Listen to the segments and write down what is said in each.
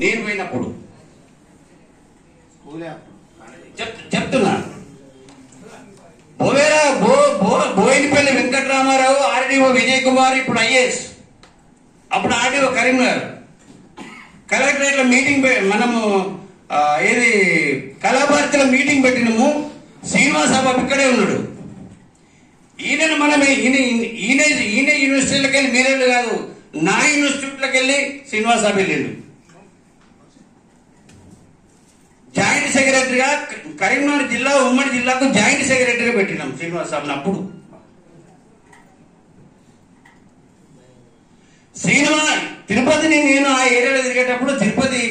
నేను పోయినప్పుడు చెప్తున్నా. బోయినపల్లి వెంకటరామారావు, ఆర్డీఓ విజయ్ కుమార్, ఇప్పుడు ఐఏఎస్, అప్పుడు ఆర్డీఓ కరీంనగర్. కలెక్టరేట్ లో మీటింగ్ మనము ఏది కళాభారతిలో మీటింగ్ పెట్టినము. శ్రీనివాస బాబు ఇక్కడే ఉన్నాడు. ఈయన ఈయన యూనివర్సిటీలకు వెళ్ళి మీరేళ్ళు కాదు, నా యూనివర్సిటీలకు వెళ్ళి శ్రీనివాస బాబు వెళ్ళిండు. జాయింట్ సెక్రటరీగా కరీంనగర్ జిల్లా, ఉమ్మడి జిల్లాకు జాయింట్ సెక్రటరీగా పెట్టినాం శ్రీనివాస బాబుని. అప్పుడు శ్రీనివాస్ తిరుపతిని నేను ఆ ఏరియాలో తిరిగేటప్పుడు తిరుపతి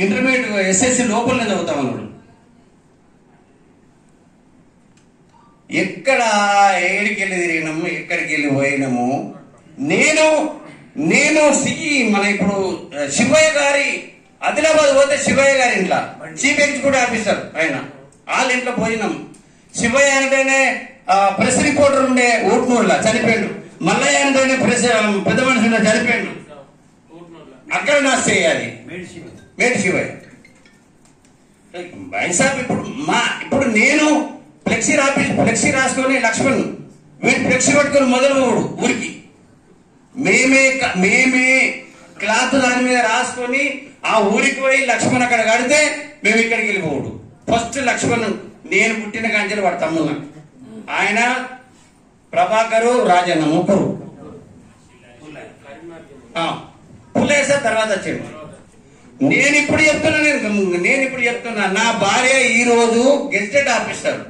ఇంటర్మీడియట్ ఎస్ఎస్సి లోపల చదువుతా ఉన్నాడు. ఎక్కడ ఏడికి వెళ్ళి తిరిగినాము, ఎక్కడికి వెళ్ళి పోయినాము. నేను మన ఇప్పుడు శివయ్య గారి ఆదిలాబాద్ పోతే శివయ్య గారి ఇంట్లో చీఫ్ ఎగ్జిక్యూటివ్ ఆఫీసర్ ఆయన, వాళ్ళ ఇంట్లో పోయినాం. శివయ్య అంటేనే ప్రెస్ రిపోర్టర్ ఉండే ఊట్నూరులో చనిపోయాడు. మల్లయ్య అంటేనే పెద్ద మనిషి ఉండే చనిపోయాడు. అక్కడ నా చేయాలి మేడి శివయ్య వైసాబ్. ఇప్పుడు నేను ఫ్లెక్సీ రాసుకొని లక్ష్మణ్ వీడు ఫ్లెక్సీ పట్టుకొని మొదలు ఊరికి మేమే క్లాత్ దాని మీద రాసుకొని ఆ ఊరికి పోయి లక్ష్మణ్ అక్కడ కడితే మేము ఇక్కడికి వెళ్ళిపోడు. ఫస్ట్ లక్ష్మణ్ నేను పుట్టిన కాంచెలు వాడు తమ్ముళ్ళ, ఆయన ప్రభాకరు రాజన్న ముగ్గురు పుల్లేసా తర్వాత వచ్చాడు. నేను ఇప్పుడు చెప్తున్నా నా భార్య ఈ రోజు gazetted officer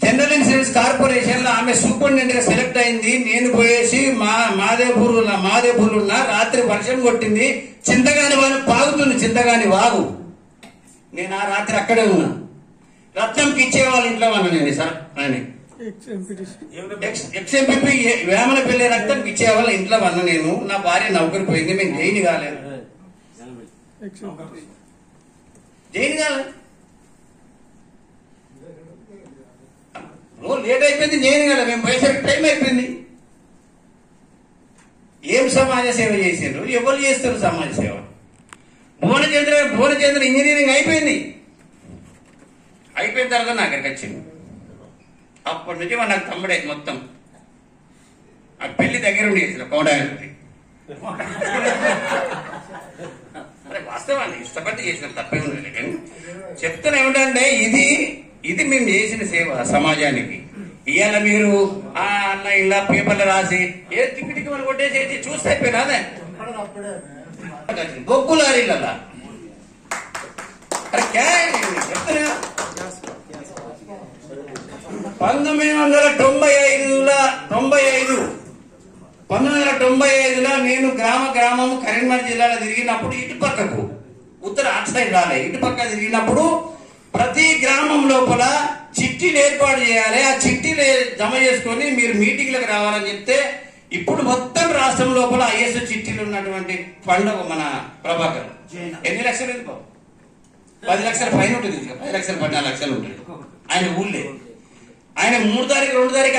general insurance corporation లో ఆమె సూపరింటెండెంట్ గా సెలెక్ట్ అయింది. నేను పోయేసి మాదేపూర్ ఉన్న రాత్రి వర్షం కొట్టింది, చింతగాని వాగు పాగుతుంది, చింతగాని వాగు. నేను ఆ రాత్రి అక్కడే ఉన్నా. రత్నంకి ఇచ్చేవాళ్ళ ఇంట్లో ఉన్నా నేను సార్. ఆయన ఎక్స్ఎంపీ వేమనపల్లి రక్తంకి ఇచ్చేవాళ్ళ ఇంట్లో ఉన్నా నేను. నా భార్య నౌకరి పోయింది, మేము జైలు కాలేదు. లేట్ అయిపోయింది, నేను కదా మేము పోయేసరికి టైం అయిపోయింది. ఏం సమాజ సేవ చేసిండ్రు, ఎవరు చేస్తారు సమాజ సేవ? భువనచంద్ర ఇంజనీరింగ్ అయిపోయింది. అయిపోయిన తర్వాత నాకు అక్కడికి వచ్చింది. అప్పటి నుంచి నాకు తమ్ముడే మొత్తం. ఆ పెళ్లి దగ్గర ఉండి చేసిన కోడాలి వాస్తవాన్ని ఇష్టపడి చేసిన తప్పే ఉండదు. కానీ చెప్తున్నా ఏమిటంటే ఇది మేము చేసిన సేవ సమాజానికి. ఇవాళ మీరు అన్న ఇలా పేపర్లు రాసి ఏ టికెట్కి మనం కొట్టేసేసి చూస్తే అయిపోయినా అదే గొగ్గులారీలలా చెప్తున్నా. 1995లో నేను గ్రామము కరీంనగర్ జిల్లాలో తిరిగినప్పుడు ఇటు పక్కకు ఉత్తర అటు సైడ్ రాలే, ఇటు పక్క తిరిగినప్పుడు ప్రతి గ్రామం లోపల చిట్టీలు ఏర్పాటు చేయాలి. ఆ చిట్టీలు జమ చేసుకొని మీరు మీటింగ్లకు రావాలని చెప్తే ఇప్పుడు మొత్తం రాష్ట్రం లోపల ఐఎస్ చిట్టీలు ఉన్నటువంటి ఫండ్ మన ప్రభాకర్ ఎన్ని లక్షలు 10 లక్షల పైన ఉంటుంది, 10 లక్షలు 14 లక్షలు ఉంటుంది. ఆయన ఊళ్ళే ఆయన 3 తారీఖు 2 తారీఖు